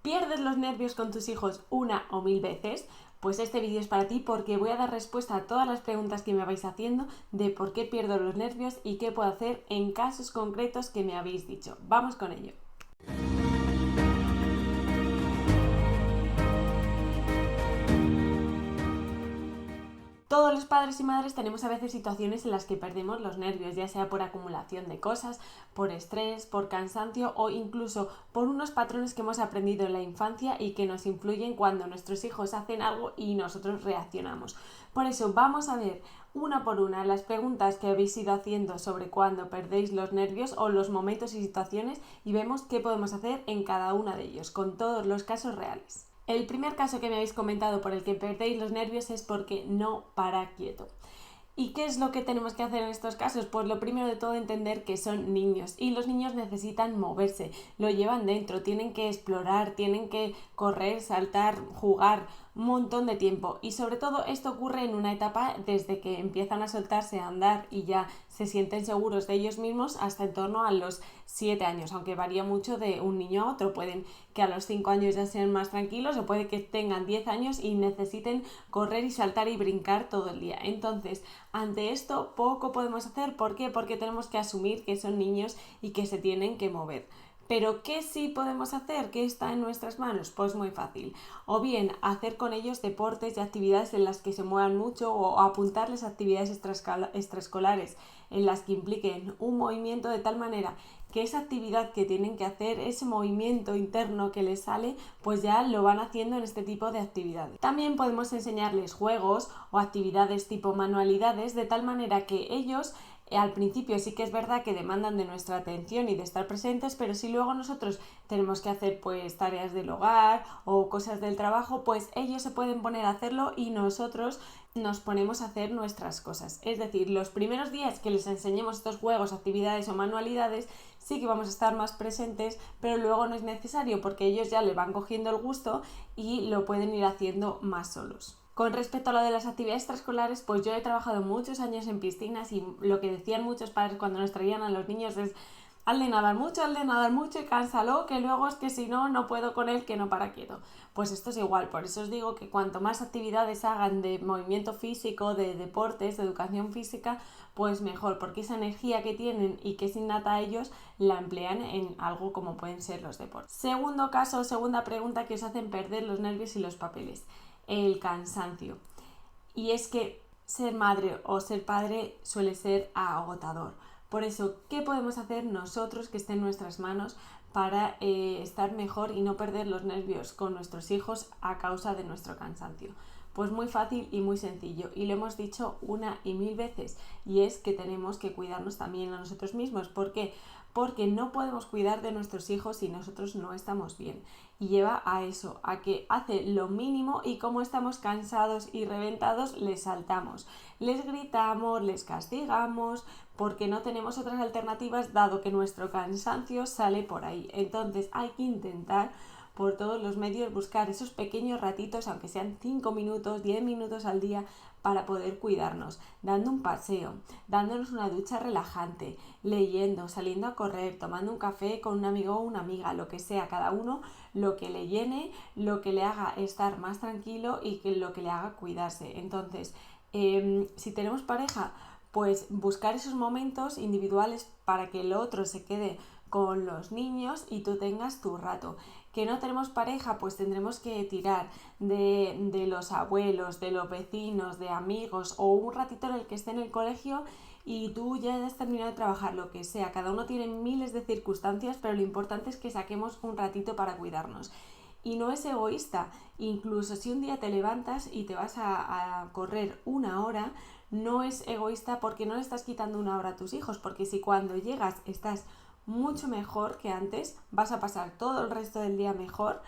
¿Pierdes los nervios con tus hijos una o mil veces? Pues este vídeo es para ti porque voy a dar respuesta a todas las preguntas que me vais haciendo de por qué pierdo los nervios y qué puedo hacer en casos concretos que me habéis dicho. Vamos con ello. Todos los padres y madres tenemos a veces situaciones en las que perdemos los nervios, ya sea por acumulación de cosas, por estrés, por cansancio o incluso por unos patrones que hemos aprendido en la infancia y que nos influyen cuando nuestros hijos hacen algo y nosotros reaccionamos. Por eso vamos a ver una por una las preguntas que habéis ido haciendo sobre cuándo perdéis los nervios o los momentos y situaciones y vemos qué podemos hacer en cada uno de ellos, con todos los casos reales. El primer caso que me habéis comentado por el que perdéis los nervios es porque no para quieto. ¿Y qué es lo que tenemos que hacer en estos casos? Pues lo primero de todo entender que son niños y los niños necesitan moverse, lo llevan dentro, tienen que explorar, tienen que correr, saltar, jugar un montón de tiempo y sobre todo esto ocurre en una etapa desde que empiezan a soltarse a andar y ya se sienten seguros de ellos mismos hasta en torno a los 7 años, aunque varía mucho de un niño a otro, pueden que a los 5 años ya sean más tranquilos o puede que tengan 10 años y necesiten correr y saltar y brincar todo el día. Entonces, ante esto poco podemos hacer. ¿Por qué? Porque tenemos que asumir que son niños y que se tienen que mover. ¿Pero qué sí podemos hacer? ¿Qué está en nuestras manos? Pues muy fácil. O bien hacer con ellos deportes y actividades en las que se muevan mucho o apuntarles a actividades extraescolares en las que impliquen un movimiento de tal manera que esa actividad que tienen que hacer, ese movimiento interno que les sale, pues ya lo van haciendo en este tipo de actividades. También podemos enseñarles juegos o actividades tipo manualidades de tal manera que ellos al principio sí que es verdad que demandan de nuestra atención y de estar presentes, pero si luego nosotros tenemos que hacer pues tareas del hogar o cosas del trabajo, pues ellos se pueden poner a hacerlo y nosotros nos ponemos a hacer nuestras cosas. Es decir, los primeros días que les enseñemos estos juegos, actividades o manualidades, sí que vamos a estar más presentes, pero luego no es necesario porque ellos ya le van cogiendo el gusto y lo pueden ir haciendo más solos. Con respecto a lo de las actividades extraescolares, pues yo he trabajado muchos años en piscinas y lo que decían muchos padres cuando nos traían a los niños es hazle nadar mucho y cánsalo, que luego es que si no, no puedo con él, que no para quieto. Pues esto es igual, por eso os digo que cuanto más actividades hagan de movimiento físico, de deportes, de educación física, pues mejor, porque esa energía que tienen y que es innata a ellos, la emplean en algo como pueden ser los deportes. Segundo caso, segunda pregunta que os hacen perder los nervios y los papeles. El cansancio. Y es que ser madre o ser padre suele ser agotador. Por eso, ¿qué podemos hacer nosotros que esté en nuestras manos para estar mejor y no perder los nervios con nuestros hijos a causa de nuestro cansancio? Pues muy fácil y muy sencillo, y lo hemos dicho una y mil veces, y es que tenemos que cuidarnos también a nosotros mismos. ¿Por qué? Porque no podemos cuidar de nuestros hijos si nosotros no estamos bien. Y lleva a eso, a que hace lo mínimo y como estamos cansados y reventados, les saltamos, les gritamos, les castigamos, porque no tenemos otras alternativas dado que nuestro cansancio sale por ahí. Entonces hay que intentar por todos los medios buscar esos pequeños ratitos, aunque sean 5 minutos, 10 minutos al día, para poder cuidarnos, dando un paseo, dándonos una ducha relajante, leyendo, saliendo a correr, tomando un café con un amigo o una amiga, lo que sea, cada uno lo que le llene, lo que le haga estar más tranquilo y lo que le haga cuidarse. Entonces, si tenemos pareja, pues buscar esos momentos individuales para que el otro se quede con los niños y tú tengas tu rato. Que no tenemos pareja, pues tendremos que tirar de los abuelos, de los vecinos, de amigos o un ratito en el que esté en el colegio y tú ya has terminado de trabajar, lo que sea. Cada uno tiene miles de circunstancias, pero lo importante es que saquemos un ratito para cuidarnos. Y no es egoísta, incluso si un día te levantas y te vas a correr una hora, no es egoísta porque no le estás quitando una hora a tus hijos, porque si cuando llegas estás mucho mejor que antes, vas a pasar todo el resto del día mejor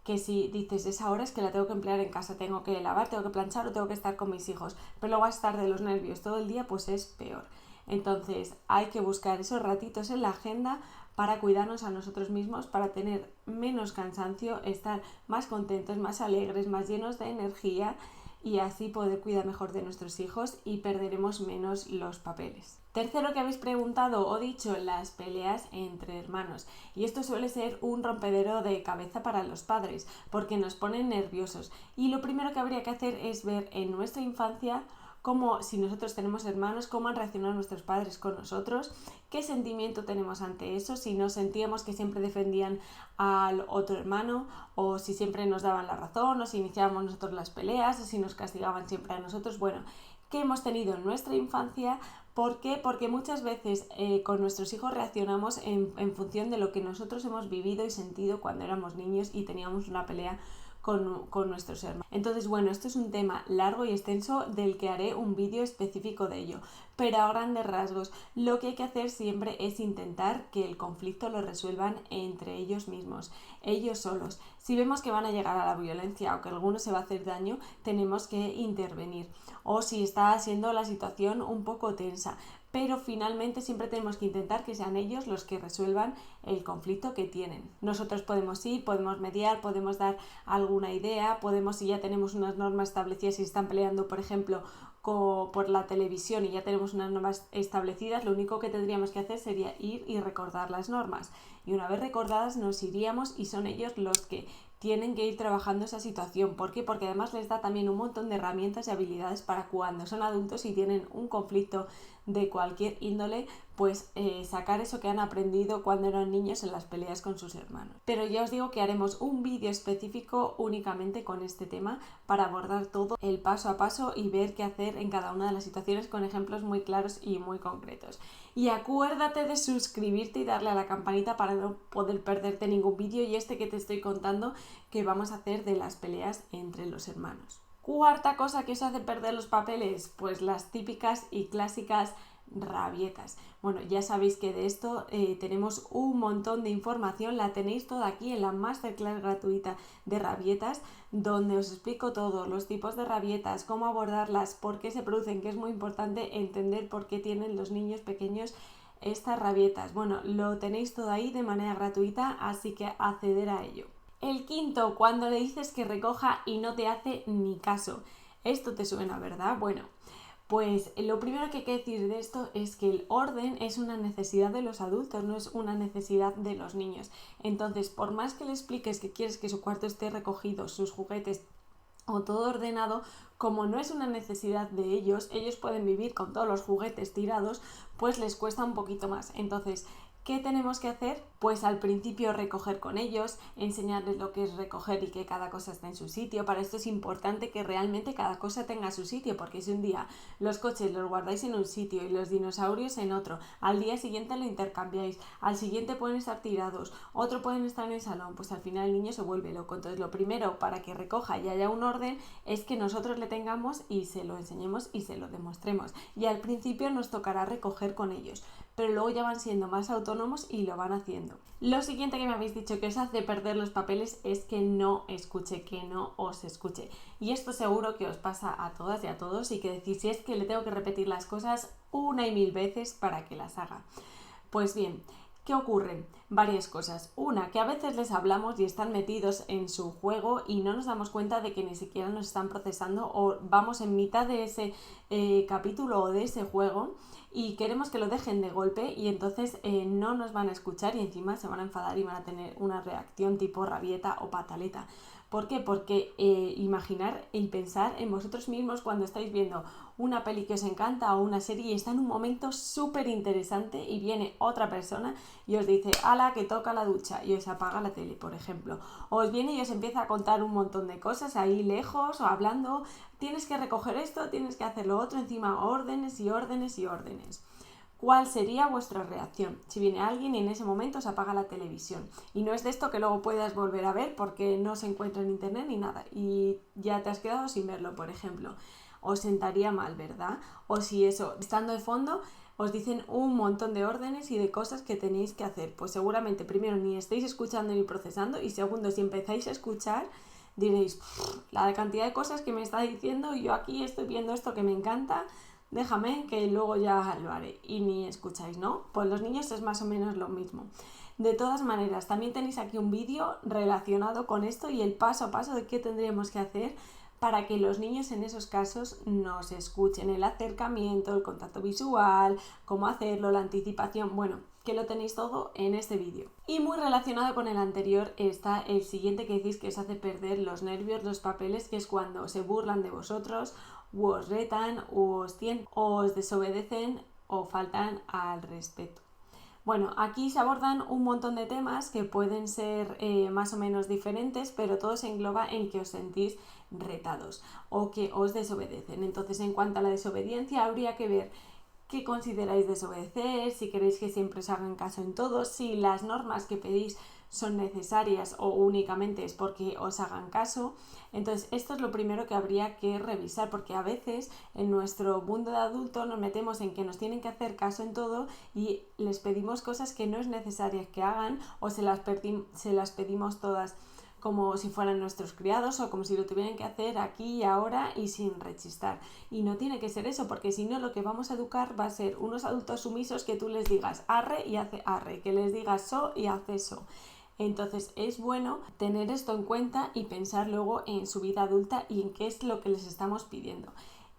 que si dices esa hora es que la tengo que emplear en casa, tengo que lavar, tengo que planchar o tengo que estar con mis hijos, pero luego a estar de los nervios todo el día, pues es peor. Entonces hay que buscar esos ratitos en la agenda para cuidarnos a nosotros mismos, para tener menos cansancio, estar más contentos, más alegres, más llenos de energía y así poder cuidar mejor de nuestros hijos y perderemos menos los papeles. Tercero que habéis preguntado o dicho, las peleas entre hermanos. Y esto suele ser un rompedero de cabeza para los padres, porque nos ponen nerviosos. Y lo primero que habría que hacer es ver en nuestra infancia cómo, si nosotros tenemos hermanos, cómo han reaccionado nuestros padres con nosotros, qué sentimiento tenemos ante eso, si nos sentíamos que siempre defendían al otro hermano, o si siempre nos daban la razón, o si iniciábamos nosotros las peleas, o si nos castigaban siempre a nosotros. Bueno, ¿qué hemos tenido en nuestra infancia? ¿Por qué? Porque muchas veces con nuestros hijos reaccionamos en función de lo que nosotros hemos vivido y sentido cuando éramos niños y teníamos una pelea con nuestros hermanos. Entonces, bueno, esto es un tema largo y extenso del que haré un vídeo específico de ello, pero a grandes rasgos lo que hay que hacer siempre es intentar que el conflicto lo resuelvan entre ellos mismos, ellos solos. Si vemos que van a llegar a la violencia o que alguno se va a hacer daño, tenemos que intervenir. O si está siendo la situación un poco tensa, pero finalmente siempre tenemos que intentar que sean ellos los que resuelvan el conflicto que tienen. Nosotros podemos ir, podemos mediar, podemos dar alguna idea, podemos, si ya tenemos unas normas establecidas y están peleando, por ejemplo, por la televisión y ya tenemos unas normas establecidas, lo único que tendríamos que hacer sería ir y recordar las normas. Y una vez recordadas nos iríamos y son ellos los que tienen que ir trabajando esa situación. ¿Por qué? Porque además les da también un montón de herramientas y habilidades para cuando son adultos y tienen un conflicto de cualquier índole, pues sacar eso que han aprendido cuando eran niños en las peleas con sus hermanos. Pero ya os digo que haremos un vídeo específico únicamente con este tema para abordar todo el paso a paso y ver qué hacer en cada una de las situaciones con ejemplos muy claros y muy concretos. Y acuérdate de suscribirte y darle a la campanita para no poder perderte ningún vídeo y este que te estoy contando que vamos a hacer de las peleas entre los hermanos. Cuarta cosa que os hace perder los papeles, pues las típicas y clásicas rabietas. Bueno, ya sabéis que de esto tenemos un montón de información, la tenéis toda aquí en la masterclass gratuita de rabietas, donde os explico todo, los tipos de rabietas, cómo abordarlas, por qué se producen, que es muy importante entender por qué tienen los niños pequeños estas rabietas. Bueno, lo tenéis todo ahí de manera gratuita, así que acceder a ello. El quinto, cuando le dices que recoja y no te hace ni caso. Esto te suena, ¿verdad? Bueno, pues lo primero que hay que decir de esto es que el orden es una necesidad de los adultos, no es una necesidad de los niños. Entonces, por más que le expliques que quieres que su cuarto esté recogido, sus juguetes o todo ordenado, como no es una necesidad de ellos, ellos pueden vivir con todos los juguetes tirados, pues les cuesta un poquito más. Entonces, ¿qué tenemos que hacer? Pues al principio recoger con ellos, enseñarles lo que es recoger y que cada cosa esté en su sitio. Para esto es importante que realmente cada cosa tenga su sitio, porque si un día los coches los guardáis en un sitio y los dinosaurios en otro, al día siguiente lo intercambiáis, al siguiente pueden estar tirados, otro pueden estar en el salón, pues al final el niño se vuelve loco. Entonces lo primero para que recoja y haya un orden es que nosotros le tengamos y se lo enseñemos y se lo demostremos. Y al principio nos tocará recoger con ellos, pero luego ya van siendo más autónomos y lo van haciendo. Lo siguiente que me habéis dicho que os hace perder los papeles es que no escuche, que no os escuche. Y esto seguro que os pasa a todas y a todos y que decís, si es que le tengo que repetir las cosas una y mil veces para que las haga. Pues bien, ¿qué ocurre? Varias cosas. Una, que a veces les hablamos y están metidos en su juego y no nos damos cuenta de que ni siquiera nos están procesando o vamos en mitad de ese capítulo o de ese juego y queremos que lo dejen de golpe y entonces no nos van a escuchar y encima se van a enfadar y van a tener una reacción tipo rabieta o pataleta. ¿Por qué? Porque imaginar y pensar en vosotros mismos cuando estáis viendo una peli que os encanta o una serie y está en un momento súper interesante y viene otra persona y os dice, ala, que toca la ducha y os apaga la tele, por ejemplo. O os viene y os empieza a contar un montón de cosas ahí lejos o hablando, tienes que recoger esto, tienes que hacer lo otro, encima órdenes y órdenes y órdenes. ¿Cuál sería vuestra reacción? Si viene alguien y en ese momento se apaga la televisión y no es de esto que luego puedas volver a ver porque no se encuentra en internet ni nada y ya te has quedado sin verlo, por ejemplo, os sentaría mal, ¿verdad? O si eso, estando de fondo, os dicen un montón de órdenes y de cosas que tenéis que hacer, pues seguramente primero ni estáis escuchando ni procesando y segundo, si empezáis a escuchar diréis, la cantidad de cosas que me está diciendo y yo aquí estoy viendo esto que me encanta, déjame que luego ya lo haré y ni escucháis, ¿no? Pues los niños es más o menos lo mismo. De todas maneras, también tenéis aquí un vídeo relacionado con esto y el paso a paso de qué tendríamos que hacer para que los niños en esos casos nos escuchen. El acercamiento, el contacto visual, cómo hacerlo, la anticipación, bueno, que lo tenéis todo en este vídeo. Y muy relacionado con el anterior está el siguiente que decís que os hace perder los nervios, los papeles, que es cuando se burlan de vosotros, o os retan, o os tientan, o os desobedecen o faltan al respeto. Bueno, aquí se abordan un montón de temas que pueden ser más o menos diferentes, pero todo se engloba en que os sentís retados o que os desobedecen. Entonces, en cuanto a la desobediencia, habría que ver qué consideráis desobedecer, si queréis que siempre os hagan caso en todo, si las normas que pedís son necesarias o únicamente es porque os hagan caso. Entonces esto es lo primero que habría que revisar, porque a veces en nuestro mundo de adulto nos metemos en que nos tienen que hacer caso en todo y les pedimos cosas que no es necesario que hagan o se las pedimos todas como si fueran nuestros criados o como si lo tuvieran que hacer aquí y ahora y sin rechistar. Y no tiene que ser eso, porque si no lo que vamos a educar va a ser unos adultos sumisos que tú les digas arre y hace arre, que les digas so y hace so. Entonces es bueno tener esto en cuenta y pensar luego en su vida adulta y en qué es lo que les estamos pidiendo.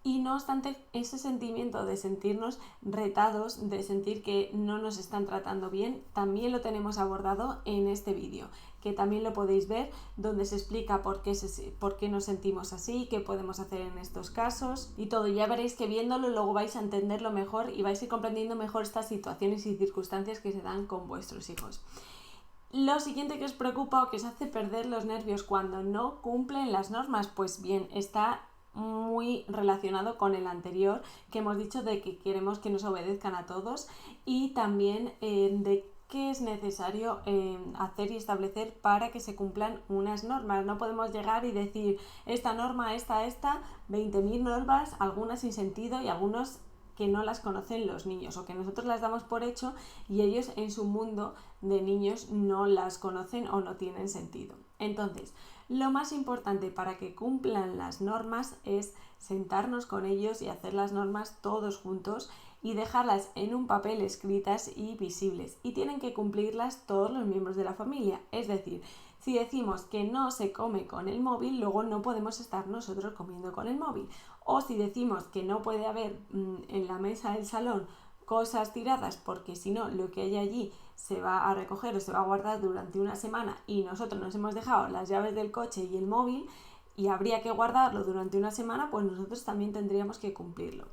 Y no obstante, ese sentimiento de sentirnos retados, de sentir que no nos están tratando bien, también lo tenemos abordado en este vídeo, que también lo podéis ver, donde se explica por qué nos sentimos así, qué podemos hacer en estos casos y todo. Ya veréis que viéndolo luego vais a entenderlo mejor y vais a ir comprendiendo mejor estas situaciones y circunstancias que se dan con vuestros hijos. Lo siguiente que os preocupa o que os hace perder los nervios cuando no cumplen las normas, pues bien, está muy relacionado con el anterior que hemos dicho de que queremos que nos obedezcan a todos y también de qué es necesario hacer y establecer para que se cumplan unas normas. No podemos llegar y decir esta norma, esta, 20.000 normas, algunas sin sentido y algunos que no las conocen los niños o que nosotros las damos por hecho y ellos en su mundo de niños no las conocen o no tienen sentido. Entonces, lo más importante para que cumplan las normas es sentarnos con ellos y hacer las normas todos juntos y dejarlas en un papel escritas y visibles. Y tienen que cumplirlas todos los miembros de la familia. Es decir, si decimos que no se come con el móvil, luego no podemos estar nosotros comiendo con el móvil. O si decimos que no puede haber en la mesa del salón cosas tiradas porque si no lo que hay allí se va a recoger o se va a guardar durante una semana y nosotros nos hemos dejado las llaves del coche y el móvil y habría que guardarlo durante una semana, pues nosotros también tendríamos que cumplirlo.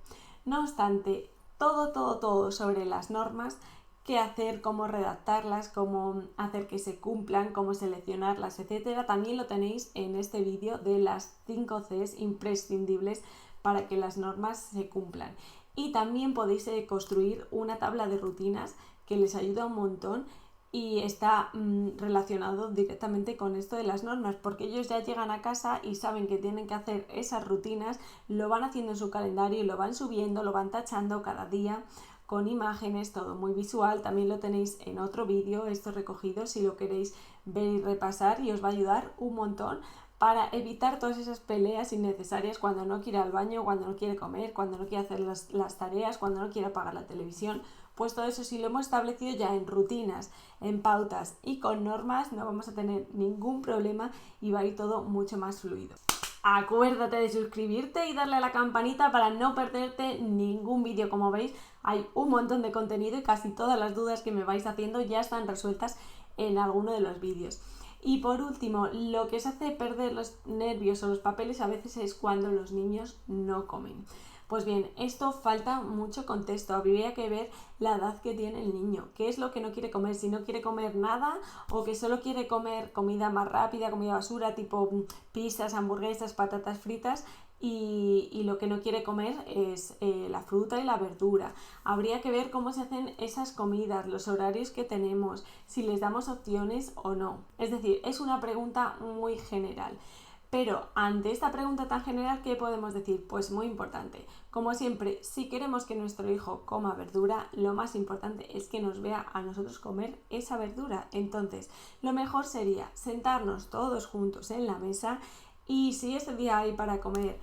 No obstante, todo sobre las normas, qué hacer, cómo redactarlas, cómo hacer que se cumplan, cómo seleccionarlas, etcétera, también lo tenéis en este vídeo de las 5 Cs imprescindibles para que las normas se cumplan. Y también podéis construir una tabla de rutinas que les ayuda un montón y está relacionado directamente con esto de las normas, porque ellos ya llegan a casa y saben que tienen que hacer esas rutinas, lo van haciendo en su calendario y lo van subiendo, lo van tachando cada día con imágenes, todo muy visual. También lo tenéis en otro vídeo, esto recogido, si lo queréis ver y repasar, y os va a ayudar un montón para evitar todas esas peleas innecesarias cuando no quiere ir al baño, cuando no quiere comer, cuando no quiere hacer las tareas, cuando no quiere apagar la televisión. Pues todo eso, si lo hemos establecido ya en rutinas, en pautas y con normas, no vamos a tener ningún problema y va a ir todo mucho más fluido. Acuérdate de suscribirte y darle a la campanita para no perderte ningún vídeo. Como veis, hay un montón de contenido y casi todas las dudas que me vais haciendo ya están resueltas en alguno de los vídeos. Y por último, lo que os hace perder los nervios o los papeles a veces es cuando los niños no comen. Pues bien, esto falta mucho contexto. Habría que ver la edad que tiene el niño, qué es lo que no quiere comer, si no quiere comer nada o que solo quiere comer comida más rápida, comida basura, tipo pizzas, hamburguesas, patatas fritas, y lo que no quiere comer es la fruta y la verdura. Habría que ver cómo se hacen esas comidas, los horarios que tenemos, si les damos opciones o no. Es decir, es una pregunta muy general. Pero ante esta pregunta tan general, ¿qué podemos decir? Pues muy importante. Como siempre, si queremos que nuestro hijo coma verdura, lo más importante es que nos vea a nosotros comer esa verdura. Entonces, lo mejor sería sentarnos todos juntos en la mesa y si ese día hay para comer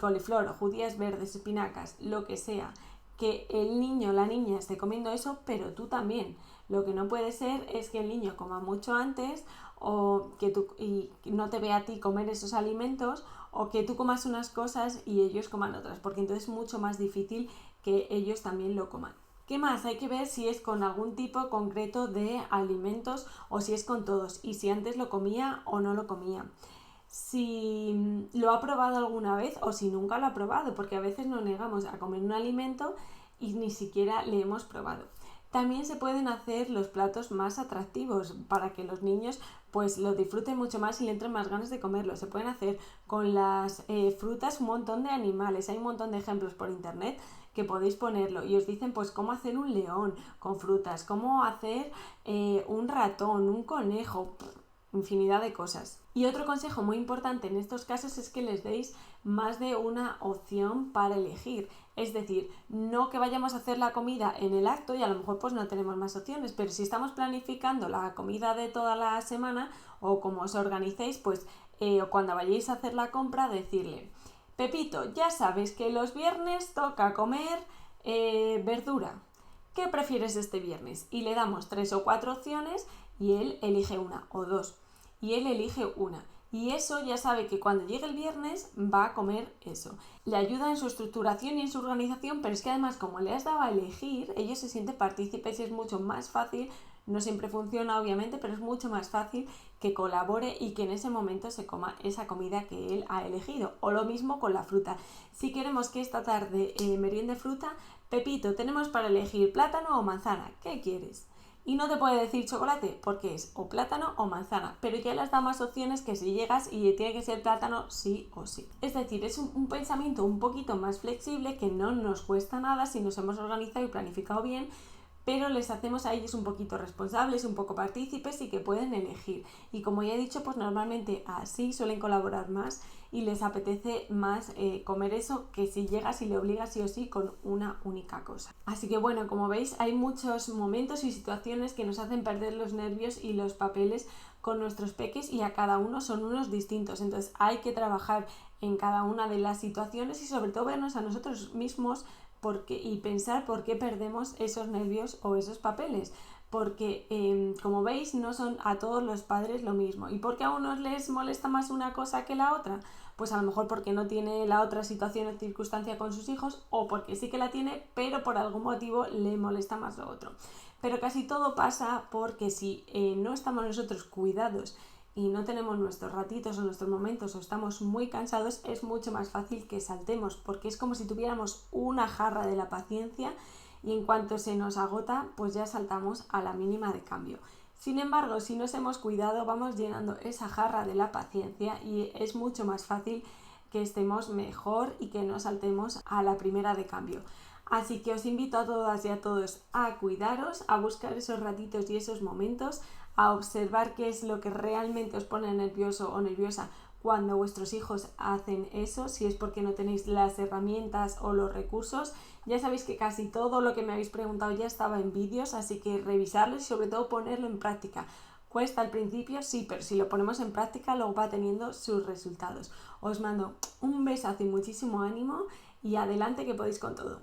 coliflor o judías verdes, espinacas, lo que sea, que el niño o la niña esté comiendo eso, pero tú también. Lo que no puede ser es que el niño coma mucho antes o y no te vea a ti comer esos alimentos, o que tú comas unas cosas y ellos coman otras, porque entonces es mucho más difícil que ellos también lo coman. ¿Qué más? Hay que ver si es con algún tipo concreto de alimentos o si es con todos, y si antes lo comía o no lo comía. Si lo ha probado alguna vez o si nunca lo ha probado, porque a veces nos negamos a comer un alimento y ni siquiera le hemos probado. También se pueden hacer los platos más atractivos para que los niños pues lo disfruten mucho más y le entren más ganas de comerlo. Se pueden hacer con las frutas un montón de animales. Hay un montón de ejemplos por internet que podéis ponerlo y os dicen pues cómo hacer un león con frutas, cómo hacer un ratón, un conejo, infinidad de cosas. Y otro consejo muy importante en estos casos es que les deis más de una opción para elegir. Es decir, no que vayamos a hacer la comida en el acto y a lo mejor pues no tenemos más opciones, pero si estamos planificando la comida de toda la semana o como os organicéis, pues cuando vayáis a hacer la compra, decirle: Pepito, ya sabes que los viernes toca comer verdura. ¿Qué prefieres este viernes? Y le damos 3 o 4 opciones y él elige una, o 2. Y él elige una. Y eso ya sabe que cuando llegue el viernes va a comer eso. Le ayuda en su estructuración y en su organización, pero es que además como le has dado a elegir, ellos se sienten partícipes y es mucho más fácil. No siempre funciona obviamente, pero es mucho más fácil que colabore y que en ese momento se coma esa comida que él ha elegido. O lo mismo con la fruta. Si queremos que esta tarde meriende fruta, Pepito, tenemos para elegir plátano o manzana. ¿Qué quieres? Y no te puede decir chocolate porque es o plátano o manzana, pero ya les da más opciones que si llegas y tiene que ser plátano sí o sí. Es decir, es un pensamiento un poquito más flexible que no nos cuesta nada si nos hemos organizado y planificado bien, pero les hacemos a ellos un poquito responsables, un poco partícipes y que pueden elegir. Y como ya he dicho, pues normalmente así suelen colaborar más y les apetece más comer eso que si llegas y le obligas sí o sí con una única cosa. Así que bueno, como veis, hay muchos momentos y situaciones que nos hacen perder los nervios y los papeles con nuestros peques y a cada uno son unos distintos. Entonces hay que trabajar en cada una de las situaciones y sobre todo vernos a nosotros mismos y pensar por qué perdemos esos nervios o esos papeles, porque como veis no son a todos los padres lo mismo. ¿Y por qué a unos les molesta más una cosa que la otra? Pues a lo mejor porque no tiene la otra situación o circunstancia con sus hijos, o porque sí que la tiene pero por algún motivo le molesta más lo otro. Pero casi todo pasa porque si no estamos nosotros cuidados y no tenemos nuestros ratitos o nuestros momentos o estamos muy cansados, es mucho más fácil que saltemos, porque es como si tuviéramos una jarra de la paciencia y en cuanto se nos agota, pues ya saltamos a la mínima de cambio. Sin embargo, si nos hemos cuidado, vamos llenando esa jarra de la paciencia y es mucho más fácil que estemos mejor y que no saltemos a la primera de cambio. Así que os invito a todas y a todos a cuidaros, a buscar esos ratitos y esos momentos, a observar qué es lo que realmente os pone nervioso o nerviosa cuando vuestros hijos hacen eso, si es porque no tenéis las herramientas o los recursos. Ya sabéis que casi todo lo que me habéis preguntado ya estaba en vídeos, así que revisarlo y sobre todo ponerlo en práctica. Cuesta al principio, sí, pero si lo ponemos en práctica luego va teniendo sus resultados. Os mando un besazo y muchísimo ánimo y adelante que podéis con todo.